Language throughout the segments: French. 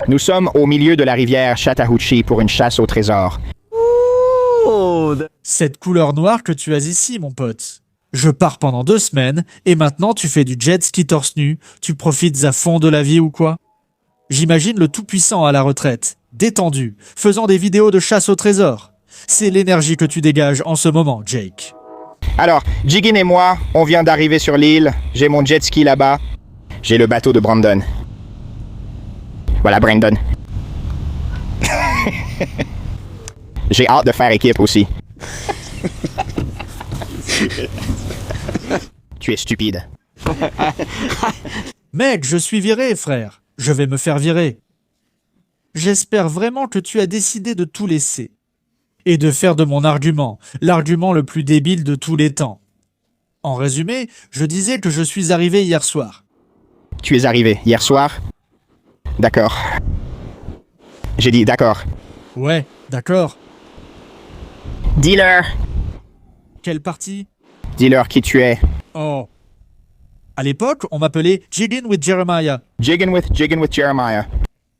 Nous sommes au milieu de la rivière Chattahoochee pour une chasse au trésor. Cette couleur noire que tu as ici, mon pote. Je pars pendant 2 semaines, et maintenant tu fais du jet ski torse nu, tu profites à fond de la vie ou quoi? J'imagine le tout-puissant à la retraite, détendu, faisant des vidéos de chasse au trésor. C'est l'énergie que tu dégages en ce moment, Jake. Alors, Jiggin et moi, on vient d'arriver sur l'île. J'ai mon jet ski là-bas. J'ai le bateau de Brandon. Voilà, Brandon. J'ai hâte de faire équipe aussi. Tu es stupide. Mec, je suis viré, frère. Je vais me faire virer. J'espère vraiment que tu as décidé de tout laisser. Et de faire de mon argument, l'argument le plus débile de tous les temps. En résumé, je disais que je suis arrivé hier soir. Tu es arrivé hier soir? D'accord. J'ai dit d'accord. Ouais, d'accord. Dis-leur. Quelle partie? Dis-leur qui tu es. Oh. À l'époque, on m'appelait Jiggin with Jeremiah. Jiggin with Jeremiah.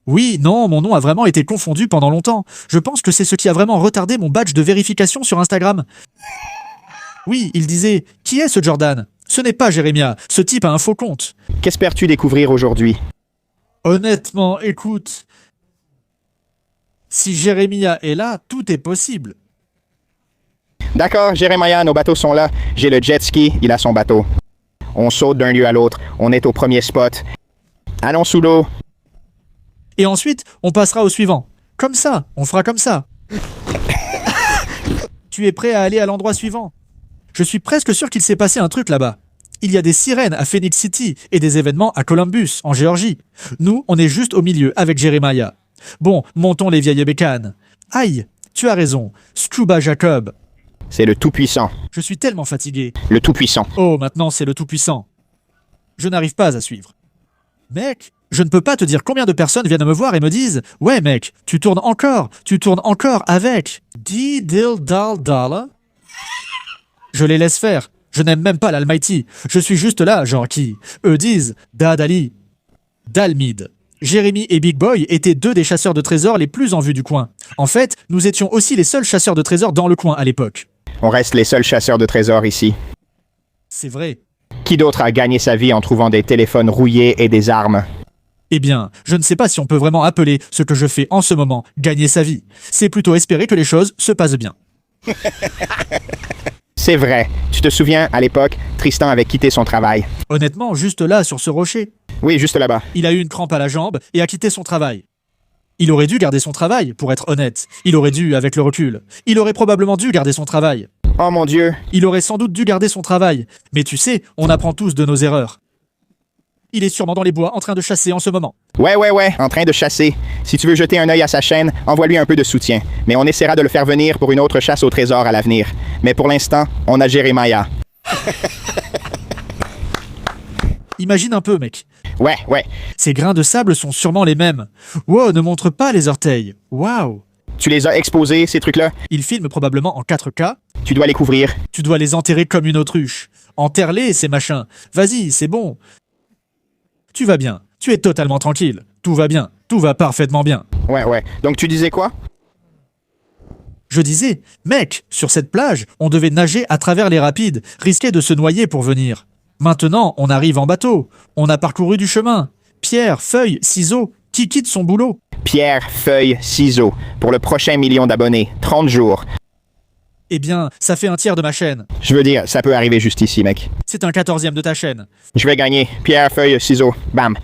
Oui, non, mon nom a vraiment été confondu pendant longtemps. Je pense que c'est ce qui a vraiment retardé mon badge de vérification sur Instagram. Oui, il disait « Qui est ce Jordan ?» Ce n'est pas Jeremiah, ce type a un faux compte. Qu'espères-tu découvrir aujourd'hui? Honnêtement, écoute, si Jeremiah est là, tout est possible. D'accord, Jeremiah, nos bateaux sont là. J'ai le jet ski, il a son bateau. On saute d'un lieu à l'autre, on est au premier spot. Allons sous l'eau. Et ensuite, on passera au suivant. Comme ça, on fera comme ça. Tu es prêt à aller à l'endroit suivant? Je suis presque sûr qu'il s'est passé un truc là-bas. Il y a des sirènes à Phoenix City et des événements à Columbus, en Géorgie. Nous, on est juste au milieu avec Jeremiah. Bon, montons les vieilles bécanes. Aïe, tu as raison. Scuba Jacob. C'est le Tout-Puissant. Je suis tellement fatigué. Le Tout-Puissant. Oh, maintenant c'est le Tout-Puissant. Je n'arrive pas à suivre. Mec, je ne peux pas te dire combien de personnes viennent me voir et me disent « Ouais mec, tu tournes encore avec D-Dill-Dal-Dalla ?» Je les laisse faire. Je n'aime même pas l'Almighty. Je suis juste là, genre qui. Eux disent « Dad-Ali ». Dalmid. Jérémy et Big Boy étaient 2 des chasseurs de trésors les plus en vue du coin. En fait, nous étions aussi les seuls chasseurs de trésors dans le coin à l'époque. On reste les seuls chasseurs de trésors ici. C'est vrai. Qui d'autre a gagné sa vie en trouvant des téléphones rouillés et des armes? Eh bien, je ne sais pas si on peut vraiment appeler ce que je fais en ce moment gagner sa vie. C'est plutôt espérer que les choses se passent bien. C'est vrai. Tu te souviens, à l'époque, Tristan avait quitté son travail. Honnêtement, juste là, sur ce rocher. Oui, juste là-bas. Il a eu une crampe à la jambe et a quitté son travail. Il aurait dû garder son travail, pour être honnête. Il aurait dû, avec le recul. Il aurait probablement dû garder son travail. Oh mon Dieu. Il aurait sans doute dû garder son travail. Mais tu sais, on apprend tous de nos erreurs. Il est sûrement dans les bois en train de chasser en ce moment. Ouais, en train de chasser. Si tu veux jeter un œil à sa chaîne, envoie-lui un peu de soutien. Mais on essaiera de le faire venir pour une autre chasse au trésor à l'avenir. Mais pour l'instant, on a Jeremiah. Imagine un peu, mec. Ouais. Ces grains de sable sont sûrement les mêmes. Wow, ne montre pas les orteils. Waouh. Tu les as exposés, ces trucs-là? Il filme probablement en 4K. Tu dois les couvrir. Tu dois les enterrer comme une autruche. Enterre-les, ces machins. Vas-y, c'est bon. Tu vas bien. Tu es totalement tranquille. Tout va bien. Tout va parfaitement bien. Ouais. Donc tu disais quoi? Je disais, mec, sur cette plage, on devait nager à travers les rapides, risquer de se noyer pour venir. Maintenant, on arrive en bateau. On a parcouru du chemin. Pierre, feuille, ciseaux. Qui quitte son boulot? Pierre, feuille, ciseaux. Pour le prochain million d'abonnés. 30 jours. Eh bien, ça fait un tiers de ma chaîne. Je veux dire, ça peut arriver juste ici, mec. C'est un 14e de ta chaîne. Je vais gagner. Pierre, feuille, ciseaux. Bam.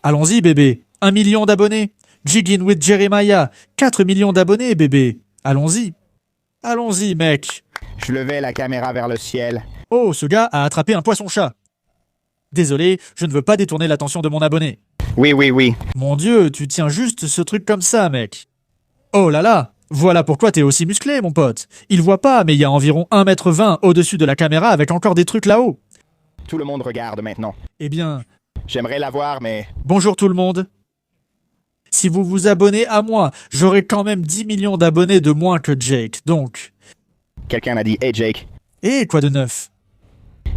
Allons-y, bébé. 1 million d'abonnés. Jiggin with Jeremiah. 4 millions d'abonnés, bébé. Allons-y. Allons-y, mec. Je levais la caméra vers le ciel. Oh, ce gars a attrapé un poisson-chat. Désolé, je ne veux pas détourner l'attention de mon abonné. Oui. Mon Dieu, tu tiens juste ce truc comme ça, mec. Oh là là, voilà pourquoi t'es aussi musclé, mon pote. Il voit pas, mais il y a environ 1,20 m au-dessus de la caméra avec encore des trucs là-haut. Tout le monde regarde maintenant. Eh bien... J'aimerais la voir, mais... Bonjour tout le monde. Si vous vous abonnez à moi, j'aurai quand même 10 millions d'abonnés de moins que Jake, donc... Quelqu'un m'a dit « Hey Jake ». Et quoi de neuf?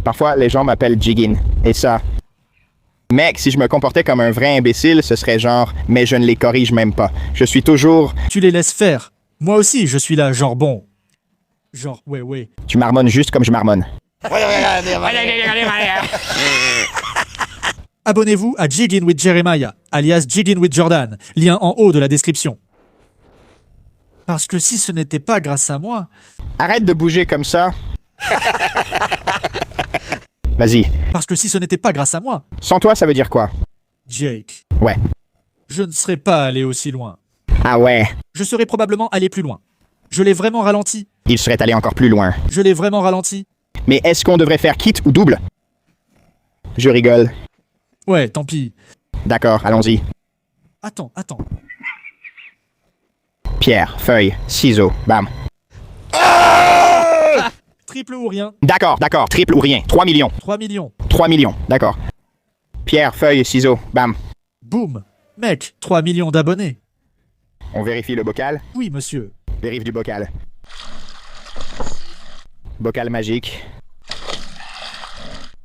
Parfois, les gens m'appellent Jiggin. Et ça... Mec, si je me comportais comme un vrai imbécile, ce serait genre « Mais je ne les corrige même pas. Je suis toujours... » Tu les laisses faire. Moi aussi, je suis là, genre bon. Genre, ouais. Tu marmonnes juste comme je marmonne. Abonnez-vous à Jiggin with Jeremiah, alias Jiggin with Jordan, lien en haut de la description. Parce que si ce n'était pas grâce à moi... Arrête de bouger comme ça. Vas-y. Parce que si ce n'était pas grâce à moi, Sans toi, ça veut dire quoi? Jake, Ouais. je ne serais pas allé aussi loin. Ah ouais. Je serais probablement allé plus loin. Je l'ai vraiment ralenti. Il serait allé encore plus loin. Je l'ai vraiment ralenti. Mais est-ce qu'on devrait faire kit ou double? Je rigole. Ouais, tant pis. D'accord, allons-y. Attends. Pierre, feuille, ciseaux, bam. Triple ou rien. D'accord, triple ou rien. 3 millions. 3 millions. 3 millions, d'accord. Pierre, feuille, ciseaux, bam. Boum. Mec, 3 millions d'abonnés. On vérifie le bocal. Oui, monsieur. Vérifie du bocal. Bocal magique.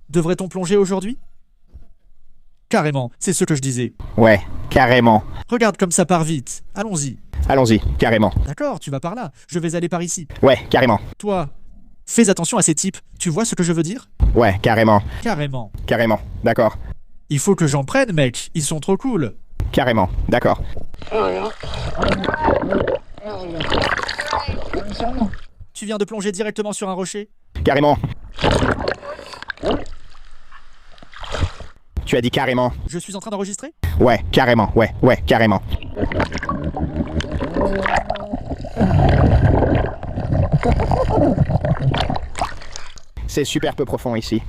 Devrait-on plonger aujourd'hui? Carrément, c'est ce que je disais. Ouais, carrément. Regarde comme ça part vite. Allons-y. Allons-y, carrément. D'accord, tu vas par là. Je vais aller par ici. Ouais, carrément. Toi, fais attention à ces types. Tu vois ce que je veux dire? Ouais, carrément. Carrément. Carrément, d'accord. Il faut que j'en prenne, mec. Ils sont trop cool. Carrément, d'accord. Tu viens de plonger directement sur un rocher? Carrément. Tu as dit carrément. Je suis en train d'enregistrer? Ouais, carrément, ouais, carrément. C'est super peu profond ici.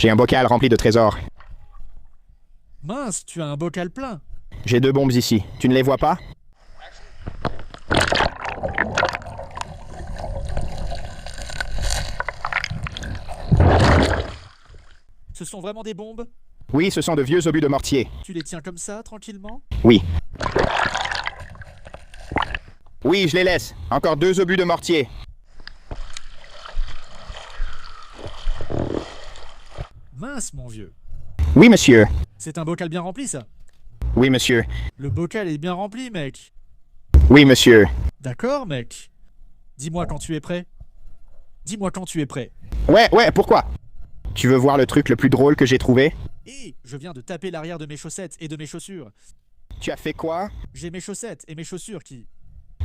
J'ai un bocal rempli de trésors. Mince, tu as un bocal plein. J'ai 2 bombes ici. Tu ne les vois pas? Ce sont vraiment des bombes? Oui, ce sont de vieux obus de mortier. Tu les tiens comme ça, tranquillement? Oui. Oui, je les laisse. Encore 2 obus de mortier. Mince, mon vieux. Oui, monsieur. C'est un bocal bien rempli, ça. Oui, monsieur. Le bocal est bien rempli, mec. Oui, monsieur. D'accord, mec. Dis-moi quand tu es prêt. Dis-moi quand tu es prêt. Ouais, pourquoi? Tu veux voir le truc le plus drôle que j'ai trouvé? Et je viens de taper l'arrière de mes chaussettes et de mes chaussures. Tu as fait quoi? J'ai mes chaussettes et mes chaussures qui...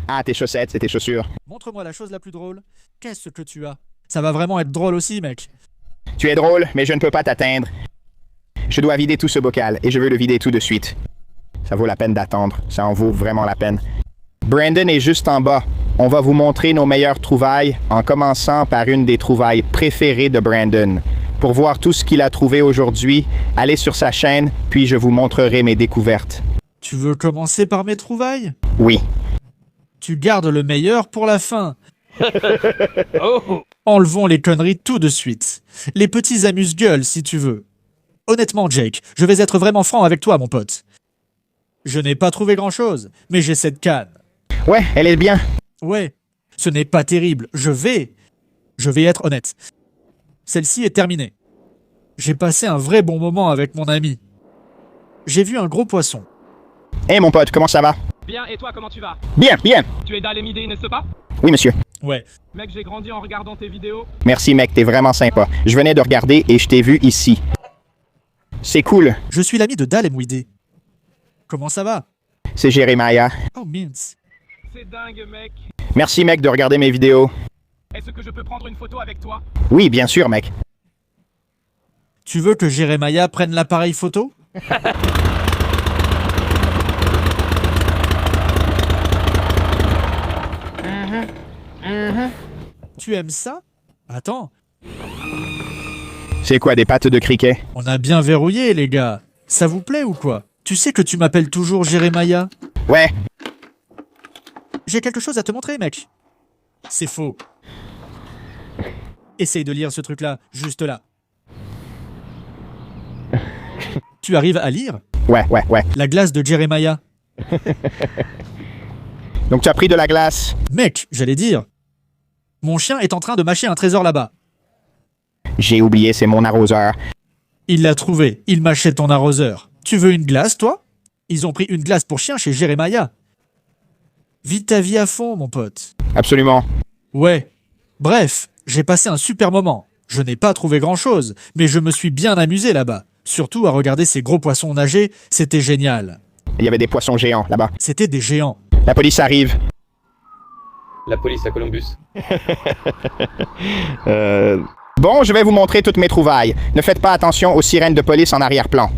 Ah, tes chaussettes, c'est tes chaussures. Montre-moi la chose la plus drôle. Qu'est-ce que tu as? Ça va vraiment être drôle aussi, mec. Tu es drôle, mais je ne peux pas t'atteindre. Je dois vider tout ce bocal, et je veux le vider tout de suite. Ça vaut la peine d'attendre. Ça en vaut vraiment la peine. Brandon est juste en bas. On va vous montrer nos meilleures trouvailles, en commençant par une des trouvailles préférées de Brandon. Pour voir tout ce qu'il a trouvé aujourd'hui, allez sur sa chaîne, puis je vous montrerai mes découvertes. Tu veux commencer par mes trouvailles? Oui. Tu gardes le meilleur pour la fin. Enlevons les conneries tout de suite. Les petits amuse-gueules, si tu veux. Honnêtement, Jake, je vais être vraiment franc avec toi, mon pote. Je n'ai pas trouvé grand-chose, mais j'ai cette canne. Ouais, elle est bien. Ouais, ce n'est pas terrible. Je vais être honnête. Celle-ci est terminée. J'ai passé un vrai bon moment avec mon ami. J'ai vu un gros poisson. Hé, mon pote, comment ça va? Bien, et toi, comment tu vas? Bien, bien. Tu es Dalemide, n'est-ce pas? Oui, monsieur. Ouais. Mec, j'ai grandi en regardant tes vidéos. Merci, mec, t'es vraiment sympa. Je venais de regarder et je t'ai vu ici. C'est cool. Je suis l'ami de Dal et Mouidé. Comment ça va? C'est Jeremiah. Oh, mince. C'est dingue, mec. Merci, mec, de regarder mes vidéos. Est-ce que je peux prendre une photo avec toi? Oui, bien sûr, mec. Tu veux que Jeremiah prenne l'appareil photo? Tu aimes ça? Attends, C'est quoi, des pattes de criquet? on a bien verrouillé, les gars. Ça vous plaît ou quoi? Tu sais que tu m'appelles toujours Jeremiah? Ouais. J'ai quelque chose à te montrer, mec. C'est faux. Essaye de lire ce truc-là, juste là. Tu arrives à lire? Ouais. La glace de Jeremiah. Donc tu as pris de la glace. Mec, j'allais dire. Mon chien est en train de mâcher un trésor là-bas. J'ai oublié, c'est mon arroseur. Il l'a trouvé, il mâchait ton arroseur. Tu veux une glace, toi? Ils ont pris une glace pour chien chez Jeremiah. Vis ta vie à fond, mon pote. Absolument. Ouais. Bref, j'ai passé un super moment. Je n'ai pas trouvé grand-chose, mais je me suis bien amusé là-bas. Surtout à regarder ces gros poissons nager, c'était génial. Il y avait des poissons géants là-bas. C'était des géants. La police arrive. La police à Columbus. Bon, je vais vous montrer toutes mes trouvailles. Ne faites pas attention aux sirènes de police en arrière-plan.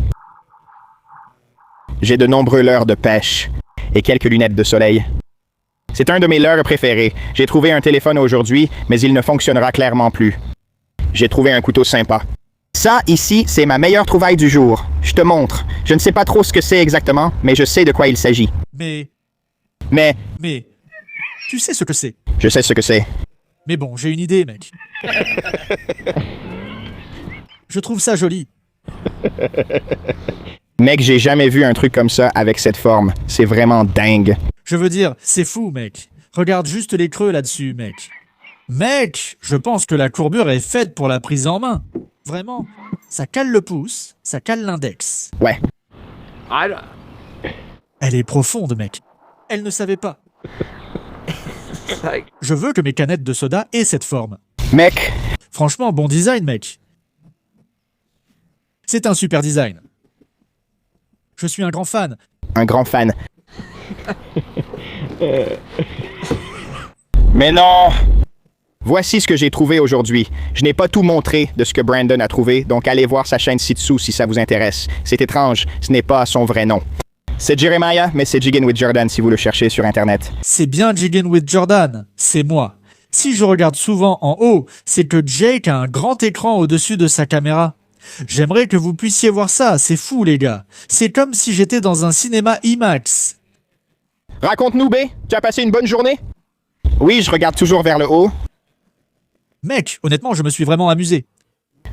J'ai de nombreux leurres de pêche et quelques lunettes de soleil. C'est un de mes leurres préférés. J'ai trouvé un téléphone aujourd'hui, mais il ne fonctionnera clairement plus. J'ai trouvé un couteau sympa. Ça, ici, c'est ma meilleure trouvaille du jour. Je te montre. Je ne sais pas trop ce que c'est exactement, mais je sais de quoi il s'agit. Mais, Mais, tu sais ce que c'est. je sais ce que c'est. Mais bon, j'ai une idée, mec. Je trouve ça joli. Mec, j'ai jamais vu un truc comme ça avec cette forme. C'est vraiment dingue. Je veux dire, c'est fou, mec. Regarde juste les creux là-dessus, mec. Mec, je pense que la courbure est faite pour la prise en main. Vraiment. Ça cale le pouce, ça cale l'index. Ouais. Elle est profonde, mec. Elle ne savait pas. Je veux que mes canettes de soda aient cette forme. Mec, Franchement, bon design, mec. C'est un super design. Je suis un grand fan. un grand fan. Mais non! Voici ce que j'ai trouvé aujourd'hui. Je n'ai pas tout montré de ce que Brandon a trouvé, donc allez voir sa chaîne ci-dessous si ça vous intéresse. C'est étrange, ce n'est pas son vrai nom. C'est Jeremiah, mais c'est Jiggin with Jordan si vous le cherchez sur Internet. C'est bien Jiggin with Jordan, c'est moi. Si je regarde souvent en haut, c'est que Jake a un grand écran au-dessus de sa caméra. J'aimerais que vous puissiez voir ça, c'est fou les gars. C'est comme si j'étais dans un cinéma IMAX. Raconte-nous, B. Tu as passé une bonne journée? Oui, je regarde toujours vers le haut. Mec, honnêtement, je me suis vraiment amusé.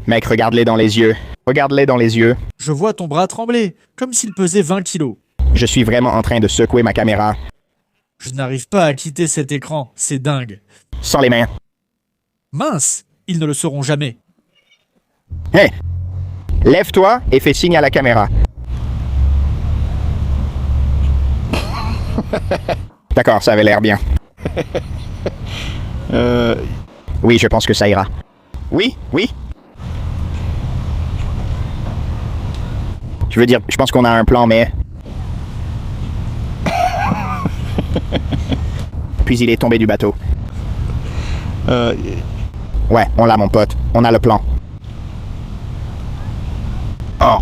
Mec, regarde-les dans les yeux. Regarde-les dans les yeux. Je vois ton bras trembler, comme s'il pesait 20 kilos. Je suis vraiment en train de secouer ma caméra. Je n'arrive pas à quitter cet écran, c'est dingue. Sans les mains. Mince, ils ne le sauront jamais. Hé! Lève-toi et fais signe à la caméra. D'accord, ça avait l'air bien. Oui, je pense que ça ira. Oui, oui. Je veux dire, je pense qu'on a un plan, mais... Puis il est tombé du bateau. Ouais, on l'a, mon pote. On a le plan. Oh.